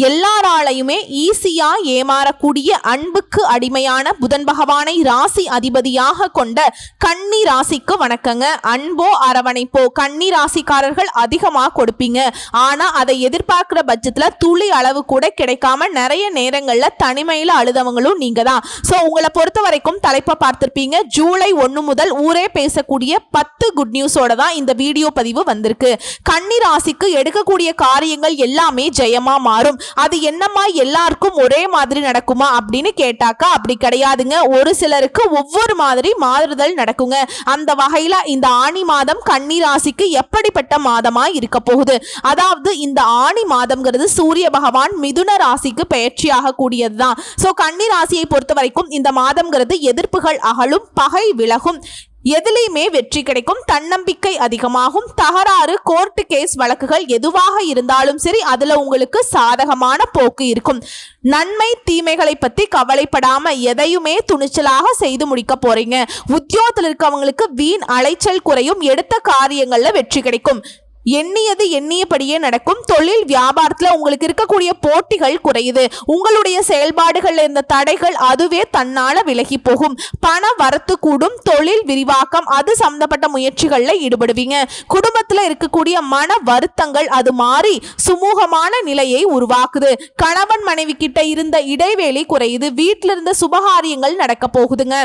எல்லாராலையுமே ஈஸியா ஏமாறக்கூடிய அன்புக்கு அடிமையான புதன் பகவானை ராசி அதிபதியாக கொண்ட கன்னி ராசிக்கு வணக்கங்க. அன்போ அரவணைப்போ கன்னி ராசிக்காரர்கள் அதிகமா கொடுப்பீங்க. ஆனா அதை எதிர்பார்க்கிற பட்சத்துல துளி அளவு கூட கிடைக்காம நிறைய நேரங்கள்ல தனிமையில அழுதவங்களும் நீங்க தான். சோ உங்களை பொறுத்த வரைக்கும் தலைப்பை பார்த்திருப்பீங்க. ஜூலை 1 முதல் ஊரே பேசக்கூடிய 10 குட் நியூஸோட தான் இந்த வீடியோ பதிவு வந்திருக்கு. கன்னி ராசிக்கு எடுக்கக்கூடிய காரியங்கள் எல்லாமே ஜெயமா மாறும். அது என்னமா எல்லாருக்கும் ஒரே மாதிரி நடக்குமா அப்படின்னு கேட்டாக்கா அப்படி கிடையாதுங்க. ஒரு சிலருக்கு ஒவ்வொரு மாதிரி மாறுதல் நடக்குங்க. அந்த வகையில இந்த ஆனி மாதம் கன்னி ராசிக்கு எப்படிப்பட்ட மாதமா இருக்க போகுது? அதாவது இந்த ஆனி மாதம்ங்கிறது சூரிய பகவான் மிதுன ராசிக்கு பயிற்சியாக கூடியதுதான். சோ கன்னி ராசியை பொறுத்த வரைக்கும் இந்த மாதம்ங்கிறது எதிர்ப்புகள் அகலும், பகை விலகும், எதிலையுமே வெற்றி கிடைக்கும், தன்னம்பிக்கை அதிகமாகும், தகராறு கோர்ட்டு கேஸ் வழக்குகள் எதுவாக இருந்தாலும் சரி அதுல உங்களுக்கு சாதகமான போக்கு இருக்கும். நன்மை தீமைகளை பத்தி கவலைப்படாம எதையுமே துணிச்சலாக செய்து முடிக்க போறீங்க. உத்தியோகத்தில் இருக்கவங்களுக்கு வீண் அலைச்சல் குறையும், எடுத்த காரியங்கள்ல வெற்றி கிடைக்கும், எண்ணியது எண்ணியபடியே நடக்கும். தொழில் வியாபாரத்துல உங்களுக்கு இருக்கக்கூடிய போட்டிகள் குறையுது. உங்களுடைய செயல்பாடுகள்ல இருந்த தடைகள் அதுவே தன்னால விலகி போகும். பண வரத்து கூடும், தொழில் விரிவாக்கம் அது சம்பந்தப்பட்ட முயற்சிகள்ல ஈடுபடுவீங்க. குடும்பத்துல இருக்கக்கூடிய மன வருத்தங்கள் அது மாறி சுமூகமான நிலையை உருவாக்குது. கணவன் மனைவி கிட்ட இருந்த இடைவேளை குறையுது. வீட்டில இருந்த சுபகாரியங்கள் நடக்க போகுதுங்க.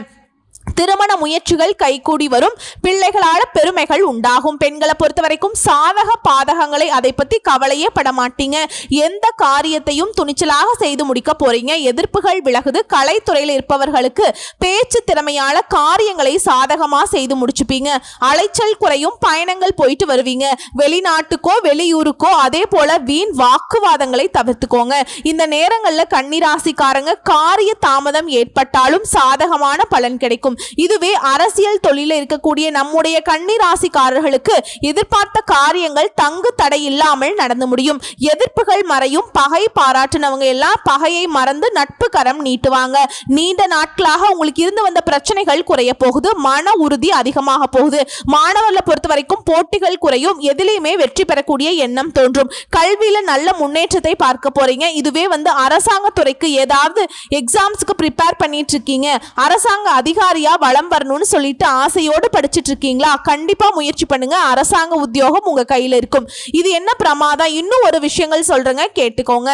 திருமண முயற்சிகள் கைகூடி வரும். பிள்ளைகளால பெருமைகள் உண்டாகும். பெண்களை பொறுத்த வரைக்கும் சாதக பாதகங்களை அதை பத்தி கவலையே பட மாட்டீங்க. எந்த காரியத்தையும் துணிச்சலாக செய்து முடிக்க போறீங்க. எதிர்ப்புகள் விலகுது. கலைத்துறையில் இருப்பவர்களுக்கு பேச்சு திறமையால காரியங்களை சாதகமா செய்து முடிச்சுப்பீங்க. அலைச்சல் குறையும். பயணங்கள் போயிட்டு வருவீங்க. வெளிநாட்டுக்கோ வெளியூருக்கோ. அதே போல வீண் வாக்குவாதங்களை தவிர்த்துக்கோங்க. இந்த நேரங்கள்ல கன்னிராசிக்காரங்க காரிய தாமதம் ஏற்பட்டாலும் சாதகமான பலன் கிடைக்கும். இதுவே அரசியல் தொழில இருக்கக்கூடிய நம்முடைய கன்னி ராசிக்காரர்களுக்கு எதிர்பார்த்த காரியங்கள் தங்கு தடை இல்லாமல் நடந்து முடியும். எதிர்ப்புகள் மறையும். பகை பாராட்டினவங்க எல்லாம் பகையை மறந்து நட்பு கரம் நீட்டுவாங்க. நீண்ட நாட்களாக உங்களுக்கு இருந்து வந்த பிரச்சனைகள் குறைய போகுது. மன உறுதி அதிகமாக போகுது. மாணவர்களை பொறுத்த வரைக்கும் போட்டிகள் குறையும். எதிலையுமே வெற்றி பெறக்கூடிய எண்ணம் தோன்றும். கல்வியில நல்ல முன்னேற்றத்தை பார்க்க போறீங்க. இதுவே அரசாங்க துறைக்கு ஏதாவது எக்ஸாம்ஸ்க்கு ப்ரிப்பேர் பண்ணிட்டு இருக்கீங்க, அரசாங்க அதிகாரியா வளம் வரணும்னு சொல்லிட்டு ஆசையோடு படிச்சுட்டு இருக்கீங்களா? கண்டிப்பா முயற்சி பண்ணுங்க. அரசாங்க உத்தியோகம் உங்க கையில இருக்கும். இது என்ன பிரமாதம்? இன்னும் ஒரு விஷயங்கள் சொல்றேங்க, கேட்டுக்கோங்க.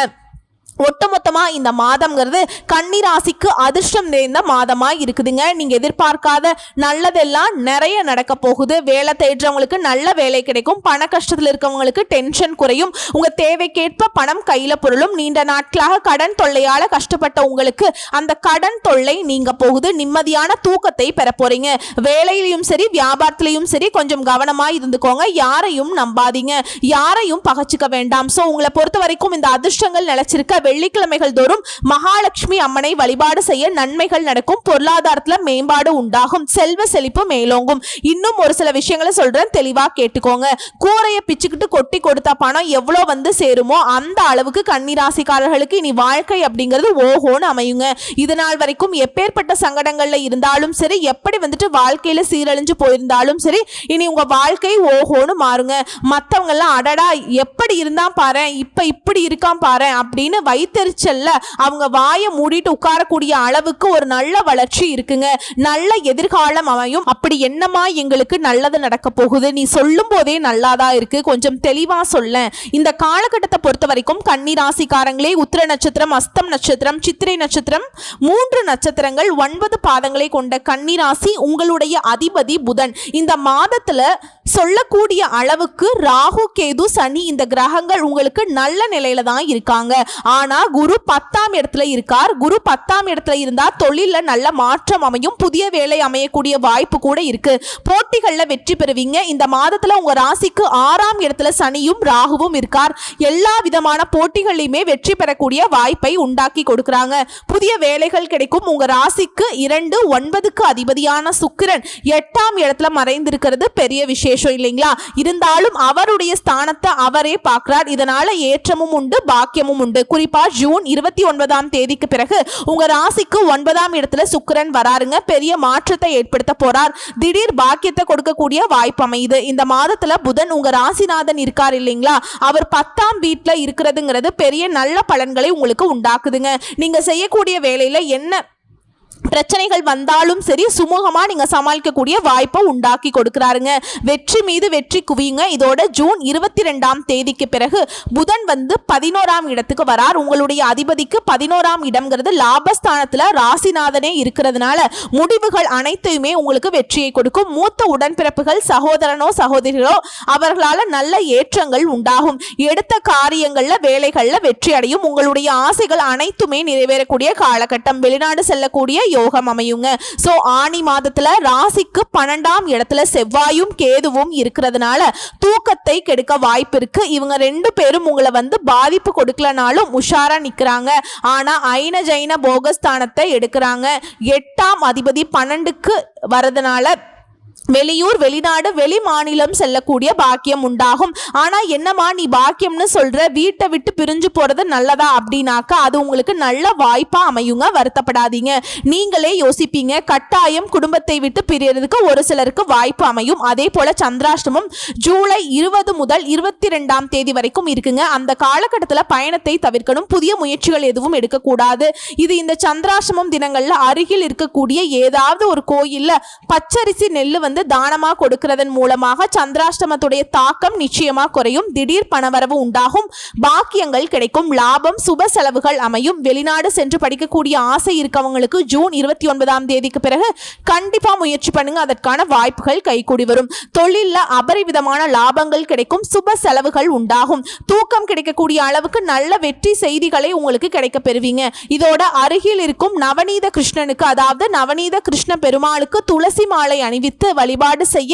ஒட்டுமொத்தமா இந்த மாதம்ங்கிறது கன்னி ராசிக்கு அதிர்ஷ்டம் நிறைந்த மாதமா இருக்குதுங்க. நீங்க எதிர்பார்க்காத நல்லதெல்லாம் நிறைய நடக்க போகுது. வேலை தேடுறவங்களுக்கு நல்ல வேலை கிடைக்கும். பண கஷ்டத்தில் இருக்கவங்களுக்கு டென்ஷன் குறையும். உங்க தேவைக்கேற்ப பணம் கையில பொருளும். நீண்ட நாட்களாக கடன் தொல்லையால கஷ்டப்பட்ட உங்களுக்கு அந்த கடன் தொல்லை நீங்க போகுது. நிம்மதியான தூக்கத்தை பெற போறீங்க. வேலையிலையும் சரி வியாபாரத்திலையும் சரி கொஞ்சம் கவனமா இருந்துக்கோங்க. யாரையும் நம்பாதீங்க, யாரையும் பகச்சுக்க வேண்டாம். சோ உங்களை பொறுத்த வரைக்கும் இந்த அதிர்ஷ்டங்கள் நிலைச்சிருக்க வெள்ளிக்கிழமைகள் தோறும் மகாலட்சுமி அம்மனை வழிபாடு செய்ய நன்மைகள் நடக்கும். பொருளாதாரத்துல மேம்பாடு உண்டாகும். செல்வ செழிப்பு மேலோங்கும். இன்னும் ஒரு சில விஷயங்களை சொல்றேன், தெளிவா கேட்டுக்கோங்க. கூரையை பிச்சுக்கிட்டு கொட்டி கொடுத்த பணம் எவ்வளவு சேருமோ அந்த அளவுக்கு கன்னிராசிக்காரர்களுக்கு இனி வாழ்க்கை அப்படிங்கிறது ஓஹோன்னு அமையுங்க. இதனால் வரைக்கும் எப்பேற்பட்ட சங்கடங்கள்ல இருந்தாலும் சரி, எப்படி வாழ்க்கையில சீரழிஞ்சு போயிருந்தாலும் சரி, இனி உங்க வாழ்க்கை ஓஹோன்னு மாறுங்க. மத்தவங்க எல்லாம் அடடா எப்படி இருந்தா பாரு, இப்ப இப்படி இருக்கான் பாரு அப்படின்னு வைத்தறிச்சல்ல அவங்க வாயை மூடிட்டு உட்காரக்கூடிய அளவுக்கு ஒரு நல்ல வளர்ச்சி இருக்குங்க. நல்ல எதிர்காலம் அமையும். அப்படி என்னமா எங்களுக்கு நல்லது நடக்க போகுது? நீ சொல்லும் போதே நல்லாதான் இருக்கு, கொஞ்சம் தெளிவா சொல்ல. இந்த காலகட்டத்தை பொறுத்த வரைக்கும் கன்னி ராசிக்காரங்களே, உத்திர நட்சத்திரம், அஸ்தம் நட்சத்திரம், சித்திரை நட்சத்திரம் 3 நட்சத்திரங்கள் 9 பாதங்களை கொண்ட கன்னி ராசி உங்களுடைய அதிபதி புதன். இந்த மாதத்துல சொல்லக்கூடிய அளவுக்கு ராகு கேது சனி இந்த கிரகங்கள் உங்களுக்கு நல்ல நிலையில தான் இருக்காங்க. ஆனா குரு 10ஆம் இடத்துல இருக்கார். குரு 10ஆம் இடத்துல இருந்தா தொழில நல்ல மாற்றம் அமையும். புதிய வேலை அமையக்கூடிய வாய்ப்பு கூட இருக்கு. போட்டிகள்ல வெற்றி பெறுவீங்க. இந்த மாதத்துல உங்க ராசிக்கு 6ஆம் இடத்துல சனியும் ராகுவும் இருக்கார். எல்லா விதமான போட்டிகளையுமே வெற்றி பெறக்கூடிய வாய்ப்பை உண்டாக்கி கொடுக்கறாங்க. புதிய வேலைகள் கிடைக்கும். உங்க ராசிக்கு 2, 9க்கு அதிபதியான சுக்கிரன் 8ஆம் இடத்துல மறைந்திருக்கிறது பெரிய விசேஷம் இல்லைங்களா? இருந்தாலும் அவருடைய ஸ்தானத்தை அவரே பார்க்கிறார். இதனால ஏற்றமும் உண்டு, பாக்கியமும் உண்டு. குறிப்பா குறிப்பா ஜூன் 29ஆம் தேதிக்கு பிறகு உங்க ராசிக்கு 9ஆம் இடத்துல சுக்கிரன் வராருங்க. பெரிய மாற்றத்தை ஏற்படுத்த போறார். திடீர் பாக்கியத்தை கொடுக்கக்கூடிய வாய்ப்பு அமையுது. இந்த மாதத்துல புதன் உங்க ராசிநாதன் இருக்கார் இல்லைங்களா, அவர் 10ஆம் வீட்டுல இருக்கிறதுங்கிறது பெரிய நல்ல பலன்களை உங்களுக்கு உண்டாக்குதுங்க. நீங்க செய்யக்கூடிய வேலையில என்ன பிரச்சனைகள் வந்தாலும் சரி சுமூகமா நீங்க சமாளிக்கக்கூடிய வாய்ப்பை உண்டாக்கி கொடுக்கிறாருங்க. வெற்றி மீது வெற்றி குவியுங்க. இதோட ஜூன் 22ஆம் தேதிக்கு பிறகு புதன் வந்து 11ஆம் இடத்துக்கு வரார். உங்களுடைய அதிபதிக்கு 11ஆம் இடம்ங்கிறது லாபஸ்தானத்துல ராசிநாதனே இருக்கிறதுனால முடிவுகள் அனைத்தையுமே உங்களுக்கு வெற்றியை கொடுக்கும். மூத்த உடன்பிறப்புகள் சகோதரனோ சகோதரிகளோ அவர்களால நல்ல ஏற்றங்கள் உண்டாகும். எடுத்த காரியங்கள்ல வேலைகள்ல வெற்றி அடையும். உங்களுடைய ஆசைகள் அனைத்துமே நிறைவேறக்கூடிய காலகட்டம். வெளிநாடு செல்லக்கூடிய யோகம் அமையுங்க. சோ ஆனி மாதத்துல ராசிக்கு 12ஆம் இடத்துல செவ்வாயும் கேதுவும் இருக்கிறதுனால தூக்கத்தை கெடுக்க வாய்ப்பு இருக்கு. இவங்க 2 பேரும் உங்களை வந்து பாதிப்பு கொடுக்கலனாலும் உஷாரா நிக்கிறாங்க. ஆனா ஐன ஜைன போகஸ்தானத்தை எடுக்கிறாங்க. 8ஆம் அதிபதி 12க்கு வரதுனால வெளியூர் வெளிநாடு வெளி மாநிலம் செல்லக்கூடிய பாக்கியம் உண்டாகும். ஆனா என்னமா நீ பாக்கியம்னு சொல்ற, வீட்டை விட்டு பிரிஞ்சு போறது நல்லதா அப்படின்னாக்கா அது உங்களுக்கு நல்ல வாய்ப்பா அமையுங்க. வருத்தப்படாதீங்க. நீங்களே யோசிப்பீங்க, கட்டாயம் குடும்பத்தை விட்டு பிரியறதுக்கு ஒரு சிலருக்கு வாய்ப்பு அமையும். அதே போல சந்திராஷ்டமம் ஜூலை 20 முதல் 22ஆம் தேதி வரைக்கும் இருக்குங்க. அந்த காலகட்டத்தில் பயணத்தை தவிர்க்கணும். புதிய முயற்சிகள் எதுவும் எடுக்கக்கூடாது. இது இந்த சந்திராஷ்டமம் தினங்கள்ல அருகில் இருக்கக்கூடிய ஏதாவது ஒரு கோயில்ல பச்சரிசி நெல்லு வந்து தானமா கொடுக்கிறதன் மூலமாக சந்திராஷ்டமத்துடைய தாக்கம் நிச்சயமா குறையும். திடீர் பணவரவு உண்டாகும். பாக்கியங்கள் கிடைக்கும். லாபம், சுப செலவுகள் அமையும். வெளிநாடு சென்று படிக்கக்கூடிய ஆசை இருக்கவங்களுக்கு ஜூன் 29ஆம் தேதிக்கு பிறகு கண்டிப்பா முயற்சி பண்ணுங்க. அதற்கான வாய்ப்புகள் கைகூடி வரும். தொழில்ல அபரிவிதமான லாபங்கள் கிடைக்கும். சுப செலவுகள் உண்டாகும். தூக்கம் கிடைக்கக்கூடிய அளவுக்கு நல்ல வெற்றி செய்திகளை உங்களுக்கு கிடைக்க பெறுவீங்க. இதோட அருகில் இருக்கும் நவநீத கிருஷ்ணனுக்கு, அதாவது நவநீத கிருஷ்ண பெருமாளுக்கு துளசி மாலை அணிவித்து வழிபாடு செய்ய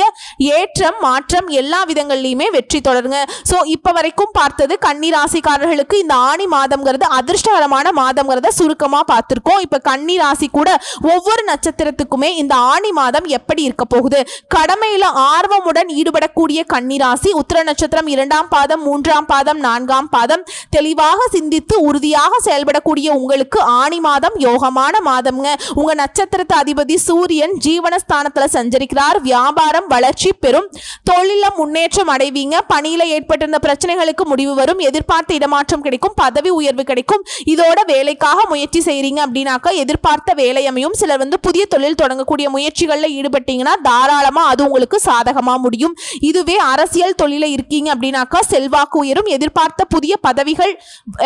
ஏற்றம் மாற்றம் எல்லா விதங்கள்லயுமே வெற்றி தொடருங்க. சோ இப்ப வரைக்கும் பார்த்தது கன்னி ராசிக்காரர்களுக்கு இந்த ஆனி மாதம்ங்கிறது அதிர்ஷ்டகரமான மாதம்ங்கிறத சுருக்கமா பார்த்திருக்கோம். இப்ப கன்னி ராசி கூட ஒவ்வொரு நட்சத்திரத்துக்குமே இந்த ஆனி மாதம் எப்படி இருக்க போகுது, கடமையில ஆர்வமுடன் ஈடுபடக்கூடிய கன்னி ராசி, உத்திர நட்சத்திரம் 2ஆம் பாதம் 3ஆம் பாதம் 4ஆம் பாதம் தெளிவாக சிந்தித்து உறுதியாக செயல்படக்கூடிய உங்களுக்கு ஆனி மாதம் யோகமான மாதம்ங்க. உங்க நட்சத்திரத்து அதிபதி சூரியன் ஜீவனஸ்தானத்துல சஞ்சரிக்கிறார். வியாபாரம் வளர்ச்சி பெறும். தொழில முன்னேற்றம் அடைவீங்க. பணியில ஏற்பட்டிருந்த பிரச்சனைகளுக்கு முடிவு வரும். எதிர்பார்த்த இடமாற்றம் கிடைக்கும். பதவி உயர்வு கிடைக்கும். இதோட வேலைக்காக முயற்சி செய்றீங்க அப்படின்னாக்கா எதிர்பார்த்த வேலை அமையும். சிலர் வந்து புதிய தொழில் தொடங்கக்கூடிய முயற்சிகள்ல ஈடுபட்டீங்கன்னா தாராளமா அது உங்களுக்கு சாதகமா முடியும். இதுவே அரசியல் தொழில இருக்கீங்க அப்படின்னாக்கா செல்வாக்கு உயரும். எதிர்பார்த்த புதிய பதவிகள்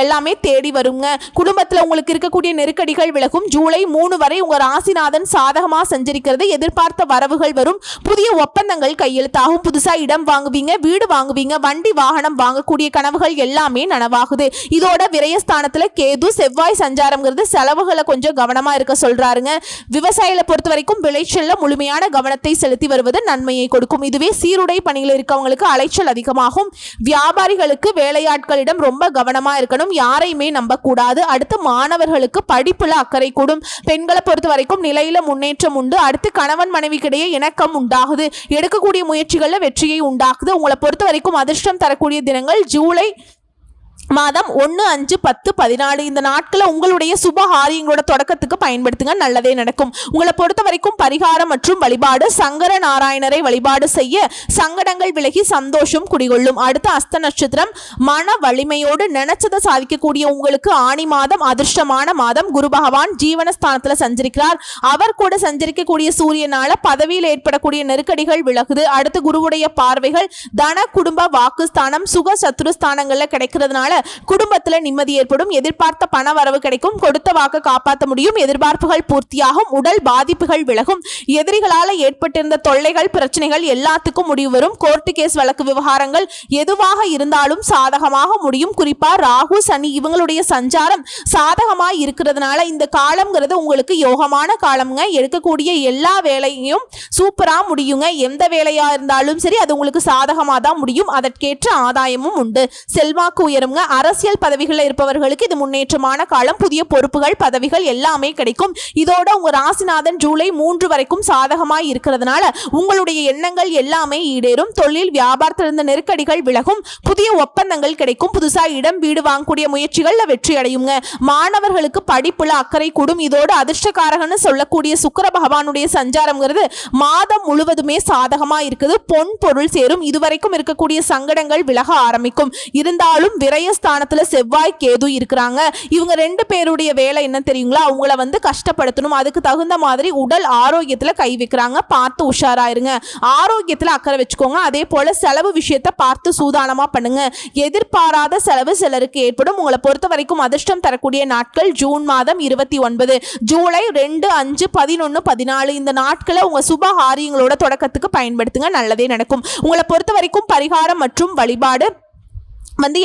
எல்லாமே தேடி வருங்க. குடும்பத்துல உங்களுக்கு இருக்கக்கூடிய நெருக்கடிகள் விலகும். ஜூலை 3 வரை உங்க ராசிநாதன் சாதகமா சஞ்சரிக்கிறது. எதிர்பார்த்த வரவுகள் வரும். புதிய ஒப்பந்தங்கள் கையெழுத்தாகும். புதுசா இடம் வாங்குவீங்க, வீடு வாங்குவீங்க, வண்டி வாகனம் வாங்கக்கூடிய கனவுகள் எல்லாமே நனவாகுது. இதோட விரயஸ்தானத்துல கேது செவ்வாய் சஞ்சாரம்ங்கிறது செலவுகளை கொஞ்சம் கவனமா இருக்க சொல்றாருங்க. விவசாயிகளை பொறுத்த வரைக்கும் விளைச்சல்ல முழுமையான கவனத்தை செலுத்தி வருவது நன்மையை கொடுக்கும். இதுவே சீருடை பணியில் இருக்கவங்களுக்கு அலைச்சல் அதிகமாகும். வியாபாரிகளுக்கு வேலையாட்களிடம் ரொம்ப கவனமா இருக்கணும். யாரையுமே நம்ப கூடாது. அடுத்து மாணவர்களுக்கு படிப்புல அக்கறை கூடும். பெண்களை பொறுத்த வரைக்கும் நிலையில முன்னேற்றம் உண்டு. அடுத்து கணவன் மனைவிக்கிடையே இணக்கம் உண்டாகுது. எடுக்கக்கூடிய முயற்சிகள்ல வெற்றியை உண்டாக்குது. உங்களை பொறுத்த வரைக்கும் அதிர்ஷ்டம் தரக்கூடிய தினங்கள் ஜூலை மாதம் 1, 5, 10, 14 இந்த நாட்களை உங்களுடைய சுப காரியங்களோட தொடக்கத்துக்கு பயன்படுத்துங்க. நல்லதே நடக்கும். உங்களை பொறுத்த வரைக்கும் பரிகாரம் மற்றும் வழிபாடு சங்கர நாராயணரை வழிபாடு செய்ய சங்கடங்கள் விலகி சந்தோஷம் குடிகொள்ளும். அடுத்த அஸ்த நட்சத்திரம் மன வலிமையோடு நினைச்சதை சாதிக்கக்கூடிய உங்களுக்கு ஆனி மாதம் அதிர்ஷ்டமான மாதம். குரு பகவான் ஜீவனஸ்தானத்துல சஞ்சரிக்கிறார். அவர் கூட சஞ்சரிக்கக்கூடிய சூரியனால பதவியில் ஏற்படக்கூடிய நெருக்கடிகள் விலகுது. அடுத்து குருவுடைய பார்வைகள் தன குடும்ப வாக்குஸ்தானம் சுக சத்துருஸ்தானங்கள்ல கிடைக்கிறதுனால குடும்பத்துல நிம்மதி ஏற்படும். எதிர்பார்த்த பண வரவு கிடைக்கும். கொடுத்த வாக்கு காப்பாற்ற முடியும். எதிர்பார்ப்புகள் பூர்த்தியாகும். உடல் பாதிப்புகள் விலகும். எதிரிகளால ஏற்பட்டிருந்த தொல்லைகள் பிரச்சனைகள் எல்லாத்துக்கும் முடிவு வரும். கோர்ட்டு கேஸ் வழக்கு விவகாரங்கள் எதுவாக இருந்தாலும் சாதகமாக முடியும். குறிப்பா ராகு சனி இவங்களுடைய சஞ்சாரம் சாதகமா இருக்கிறதுனால இந்த காலம்ங்கிறது உங்களுக்கு யோகமான காலம்ங்க. எடுக்கக்கூடிய எல்லா வேலையும் சூப்பரா முடியுங்க. எந்த வேலையா இருந்தாலும் சரி அது உங்களுக்கு சாதகமா தான் முடியும். அதற்கேற்ற ஆதாயமும் உண்டு. செல்வாக்கு உயருங்க. அரசியல் பதவிகளில் இருப்பவர்களுக்கு இது முன்னேற்றமான காலம். புதிய பொறுப்புகள், பதவிகள் எல்லாமே கிடைக்கும். இதோட உங்க ராசிநாதன் ஜூலை 3 வரைக்கும் சாதகமாய் இருக்கிறதுனால உங்களுடைய எண்ணங்கள் எல்லாமே ஈடேறும். தொழில் வியாபாரத்திலிருந்து நெருக்கடிகள் விலகும். புதிய ஒப்பந்தங்கள் கிடைக்கும். புதுசா இடம் வீடு வாங்கக்கூடிய முயற்சிகள்ல வெற்றி அடையுங்க. மாணவர்களுக்கு படிப்புல அக்கறை கூடும். இதோட அதிர்ஷ்டக்காரகன்னு சொல்லக்கூடிய சுக்கிர பகவானுடைய சஞ்சாரம்ங்கிறது மாதம் முழுவதுமே சாதகமா இருக்குது. பொன் பொருள் சேரும். இதுவரைக்கும் இருக்கக்கூடிய சங்கடங்கள் விலக ஆரம்பிக்கும். இருந்தாலும் விரயஸ்தானத்துல செவ்வாய் கேது இருக்கிறாங்க. இவங்க 2 பேருடைய வேலை என்ன தெரியுங்களா? அவங்கள கஷ்டப்படுத்தணும். அதுக்கு தகுந்த மாதிரி உடல் ஆரோக்கியத்துல கை வைக்கிறாங்க. பார்த்து உஷாராயிருங்க. ஆரோக்கியத்துல அக்கறை வச்சுக்கோங்க. அதே போல செலவு விஷயத்தை பார்த்து சூதானமா பண்ணுங்க. எதிர்பாராத செலவு சிலருக்கு ஏற்படும். உங்களை பொறுத்த வரைக்கும் அதிர்ஷ்டம் தரக்கூடிய நாட்கள் ஜூன் மாதம் 29, ஜூலை 2, 5, 11, 14 இந்த நாட்களை உங்க சுப காரியங்களோட தொடக்கத்துக்கு பயன்படுத்துங்க. நல்லதே நடக்கும். உங்களை பொறுத்த வரைக்கும் பரிகாரம் மற்றும் வழிபாடு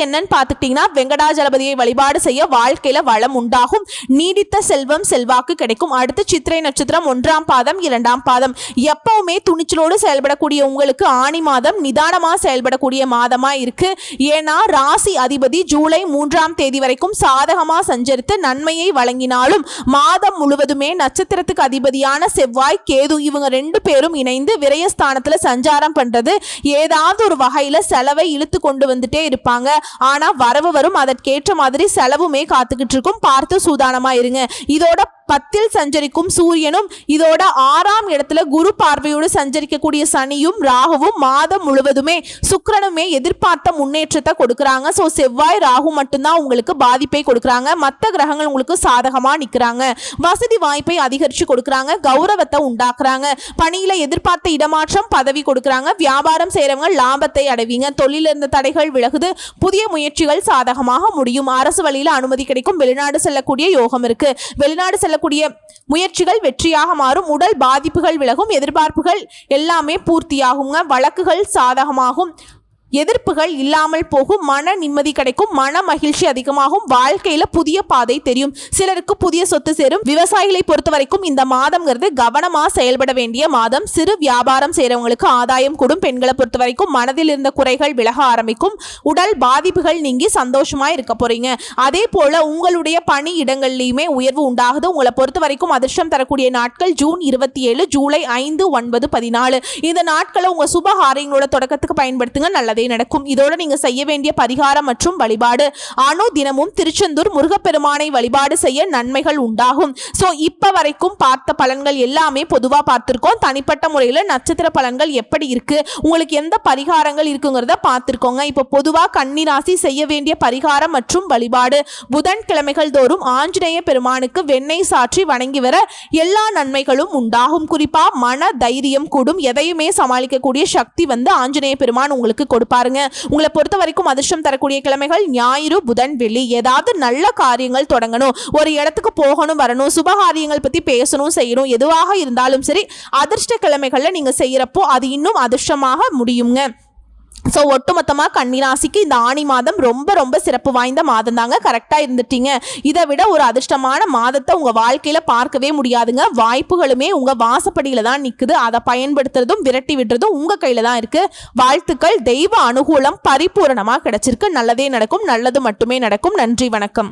என்னன்னு பார்த்துக்கிட்டீங்கன்னா, வெங்கடாஜலபதியை வழிபாடு செய்ய வாழ்க்கையில வளம் உண்டாகும். நீடித்த செல்வம் செல்வாக்கு கிடைக்கும். அடுத்து சித்திரை நட்சத்திரம் 1ஆம் பாதம் 2ஆம் பாதம். எப்பவுமே துணிச்சலோடு செயல்படக்கூடிய உங்களுக்கு ஆணி மாதம் நிதானமா செயல்படக்கூடிய மாதமா இருக்கு. ஏன்னா ராசி அதிபதி ஜூலை 3ஆம் தேதி வரைக்கும் சாதகமா சஞ்சரித்து நன்மையை வழங்கினாலும் மாதம் முழுவதுமே நட்சத்திரத்துக்கு அதிபதியான செவ்வாய் கேது இவங்க 2 பேரும் இணைந்து விரயஸ்தானத்துல சஞ்சாரம் பண்றது ஏதாவது ஒரு வகையில செலவை இழுத்து கொண்டு வந்துட்டே இருப்பாங்க. ஆனா வரவு வரும். அதற்கேற்ற மாதிரி செலவுமே காத்துக்கிட்டு இருக்கும். பார்த்து சூதானமா இருங்க. இதோட 10ல் சஞ்சரிக்கும் சூரியனும் இதோட 6ஆம் இடத்துல குரு பார்வையோடு சஞ்சரிக்கக்கூடிய சனியும் ராகுவும் மாதம் முழுவதுமே சுக்கிரனுமே எதிர்பார்த்த முன்னேற்றத்தை கொடுக்கறாங்க. சோ செவ்வாய் ராகு மட்டும்தான் உங்களுக்கு பாதிப்பை கொடுக்கறாங்க. மற்ற கிரகங்கள் உங்களுக்கு சாதகமா நிக்கிறாங்க. வசதி வாய்ப்பை அதிகரிச்சு கொடுக்கறாங்க. கௌரவத்தை உண்டாக்குறாங்க. பணியில எதிர்பார்த்த இடமாற்றம் பதவி கொடுக்கறாங்க. வியாபாரம் செய்யறவங்க லாபத்தை அடைவீங்க. தொழில இருந்த தடைகள் விலகுது. புதிய முயற்சிகள் சாதகமாக முடியும். அரசு வழியில அனுமதி கிடைக்கும். வெளிநாடு செல்லக்கூடிய யோகம் இருக்கு. வெளிநாடு செல்லக்கூடிய முயற்சிகள் வெற்றியாக மாறும். உடல் பாதிப்புகள் விலகும். எதிர்பார்ப்புகள் எல்லாமே பூர்த்தியாகுங்க. வழக்குகள் சாதகமாகும். எதிர்ப்புகள் இல்லாமல் போகும். மன நிம்மதி கிடைக்கும். மன மகிழ்ச்சி அதிகமாகும். வாழ்க்கையில புதிய பாதை தெரியும். சிலருக்கு புதிய சொத்து சேரும். விவசாயிகளை பொறுத்த வரைக்கும் இந்த மாதம்ங்கிறது கவனமா செயல்பட வேண்டிய மாதம். சிறு வியாபாரம் செய்யறவங்களுக்கு ஆதாயம் கூடும். பெண்களை பொறுத்த வரைக்கும் மனதில் இருந்த குறைகள் விலக ஆரம்பிக்கும். உடல் பாதிப்புகள் நீங்கி சந்தோஷமா இருக்க போறீங்க. அதே போல உங்களுடைய பணி இடங்கள்லயுமே உயர்வு உண்டாகுது. உங்களை பொறுத்த வரைக்கும் அதிர்ஷ்டம் தரக்கூடிய நாட்கள் ஜூன் 27, ஜூலை 5, 9, 14 இந்த நாட்களை உங்க சுப காரியங்களோட தொடக்கத்துக்கு பயன்படுத்துங்க. நல்லதே நடக்கும். இதோட நீங்க செய்ய வேண்டிய பரிகாரம் மற்றும் வழிபாடு தினமும் திருச்செந்தூர் முருகப்பெருமானை வழிபாடு செய்ய நன்மைகள் உண்டாகும். சோ இப்ப வரைக்கும் பார்த்த பலன்கள் எல்லாமே பொதுவா பார்த்திருக்கோம். தனிப்பட்ட முறையில் நட்சத்திர பலன்கள் எப்படி இருக்கு, உங்களுக்கு எந்த பரிகாரங்கள் இருக்குங்கிறத பார்த்திருக்கோங்க. இப்ப பொதுவா கன்னி ராசி செய்ய வேண்டிய பரிகாரம் மற்றும் வழிபாடு புதன்கிழமைகள் தோறும் ஆஞ்சநேய பெருமானுக்கு வெண்ணெய் சாற்றி வணங்கி வர எல்லா நன்மைகளும் உண்டாகும். குறிப்பா மன தைரியம் கூடும். எதையுமே சமாளிக்கக்கூடிய சக்தி ஆஞ்சநேய பெருமான் உங்களுக்கு கொடுப்பாருங்க. உங்களை பொறுத்த வரைக்கும் அதிர்ஷ்டம் தரக்கூடிய கிழமைகள் ஞாயிறு, புதன், வெள்ளி. ஏதாவது நல்ல காரியங்கள் தொடங்கணும், ஒரு இடத்துக்கு போகணும் வரணும், சுபகாரியங்கள் பத்தி பேசணும் செய்யணும், எதுவாக இருந்தாலும் சரி அதிர்ஷ்ட கிழமைகள்ல நீங்க செய்யறப்போ அது இன்னும் அதிர்ஷ்டமாக முடியுங்க. ஸோ ஒட்டுமொத்தமாக கன்னிராசிக்கு இந்த ஆணி மாதம் ரொம்ப ரொம்ப சிறப்பு வாய்ந்த மாதம் தாங்க. கரெக்டாக இருந்துட்டீங்க. இதை விட ஒரு அதிர்ஷ்டமான மாதத்தை உங்கள் வாழ்க்கையில் பார்க்கவே முடியாதுங்க. வாய்ப்புகளுமே உங்கள் வாசப்படியில் தான் நிற்குது. அதை பயன்படுத்துறதும் விரட்டி விடுறதும் உங்கள் கையில் தான் இருக்குது. வாழ்த்துக்கள். தெய்வ அனுகூலம் பரிபூரணமாக கிடைச்சிருக்கு. நல்லதே நடக்கும். நல்லது மட்டுமே நடக்கும். நன்றி, வணக்கம்.